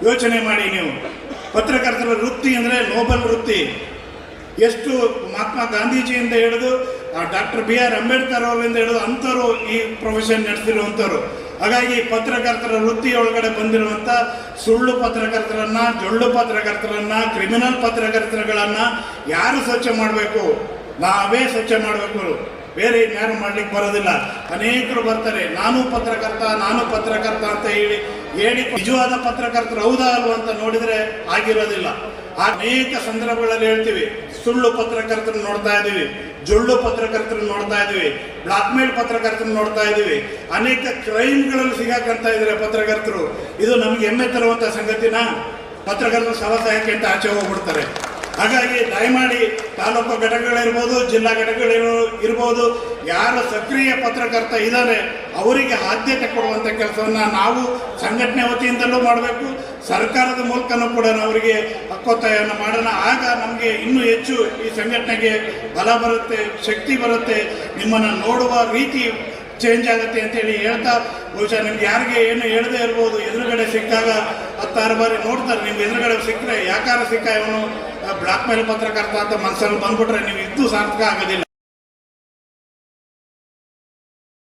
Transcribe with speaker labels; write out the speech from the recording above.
Speaker 1: ಯೋಚನೆ ಮಾಡಿ ನೀವು. ಪತ್ರಕರ್ತರ ವೃತ್ತಿ ಅಂದರೆ ನೋಬಲ್ ವೃತ್ತಿ. ಎಷ್ಟು ಮಹಾತ್ಮ ಗಾಂಧೀಜಿಯಿಂದ ಹಿಡಿದು ಡಾಕ್ಟರ್ ಬಿ ಆರ್ ಅಂಬೇಡ್ಕರ್ ಅವರಿಂದ ಹಿಡಿದು ಅಂಥವ್ರು ಈ ಪ್ರೊಫೆಷನ್ ನಡೆಸಿರುವಂಥವ್ರು. ಹಾಗಾಗಿ ಪತ್ರಕರ್ತರ ವೃತ್ತಿಯೊಳಗಡೆ ಬಂದಿರುವಂಥ ಸುಳ್ಳು ಪತ್ರಕರ್ತರನ್ನ, ಜೊಳ್ಳು ಪತ್ರಕರ್ತರನ್ನ, ಕ್ರಿಮಿನಲ್ ಪತ್ರಕರ್ತರುಗಳನ್ನು ಯಾರು ಸ್ವಚ್ಛ ಮಾಡಬೇಕು? ನಾವೇ ಸ್ವಚ್ಛ ಮಾಡಬೇಕು, ಬೇರೆ ಇನ್ಯಾರು ಮಾಡ್ಲಿಕ್ಕೆ ಬರೋದಿಲ್ಲ. ಅನೇಕರು ಬರ್ತಾರೆ, ನಾನು ಪತ್ರಕರ್ತ ಅಂತ ಹೇಳಿ ನಿಜವಾದ ಪತ್ರಕರ್ತರು ಹೌದಾ ಅಲ್ವಾ ಅಂತ ನೋಡಿದರೆ ಆಗಿರೋದಿಲ್ಲ. ಅನೇಕ ಸಂದರ್ಭಗಳಲ್ಲಿ ಹೇಳ್ತೀವಿ, ಸುಳ್ಳು ಪತ್ರಕರ್ತರನ್ನು ನೋಡ್ತಾ ಇದ್ದೀವಿ, ಜೊಳ್ಳು ಪತ್ರಕರ್ತರನ್ನು ನೋಡ್ತಾ ಇದ್ದೀವಿ, ಬ್ಲಾಕ್ ಮೇಲ್ ಪತ್ರಕರ್ತರನ್ನು ನೋಡ್ತಾ ಇದ್ದೀವಿ, ಅನೇಕ ಕ್ರೈಮ್ಗಳಲ್ಲಿ ಸಿಗಾಕಂತ ಇದ್ದಾರೆ ಪತ್ರಕರ್ತರು. ಇದು ನಮಗೆ ಹೆಮ್ಮೆ ತರುವಂಥ ಸಂಗತಿನ? ಪತ್ರಕರ್ತರು ಸವಸಾಯಕ್ಕೆ ಅಂತ ಆಚೆ ಹೋಗ್ಬಿಡ್ತಾರೆ. ಹಾಗಾಗಿ ದಯಮಾಡಿ ತಾಲೂಕು ಘಟಕಗಳಿರ್ಬೋದು, ಜಿಲ್ಲಾ ಘಟಕಗಳಿರ್ಬೋದು, ಯಾರು ಸಕ್ರಿಯ ಪತ್ರಕರ್ತ ಇದ್ದಾರೆ ಅವರಿಗೆ ಆದ್ಯತೆ ಕೊಡುವಂಥ ಕೆಲಸವನ್ನು ನಾವು ಸಂಘಟನೆ ವತಿಯಿಂದಲೂ ಮಾಡಬೇಕು, ಸರ್ಕಾರದ ಮೂಲಕನೂ ಕೂಡ ಅವರಿಗೆ ಹಕ್ಕೊತ್ತಾಯವನ್ನು ಮಾಡೋಣ. ಆಗ ನಮಗೆ ಇನ್ನೂ ಹೆಚ್ಚು ಈ ಸಂಘಟನೆಗೆ ಬಲ ಬರುತ್ತೆ, ಶಕ್ತಿ ಬರುತ್ತೆ, ನಿಮ್ಮನ್ನು ನೋಡುವ ರೀತಿ ಚೇಂಜ್ ಆಗುತ್ತೆ ಅಂತೇಳಿ ಹೇಳ್ತಾ, ಬಹುಶಃ ನಿಮ್ಗೆ ಯಾರಿಗೆ ಏನು ಹೇಳದೇ ಇರ್ಬೋದು, ಎದುರುಗಡೆ ಸಿಕ್ಕಾಗ 10-6 ಬಾರಿ ನೋಡ್ತಾರೆ. ನಿಮ್ಗೆ ಎದುರುಗಡೆ ಸಿಕ್ಕರೆ ಯಾಕಾರ ಸಿಕ್ಕ ಇವನು ಬ್ಲಾಕ್ ಮೇಲ್ ಪತ್ರಕರ್ತ ಅಂತ ಮನಸ್ಸಲ್ಲಿ ಬಂದ್ಬಿಟ್ರೆ ನೀವು ಇದ್ದು ಸಾರ್ಥಕ ಆಗೋದಿಲ್ಲ.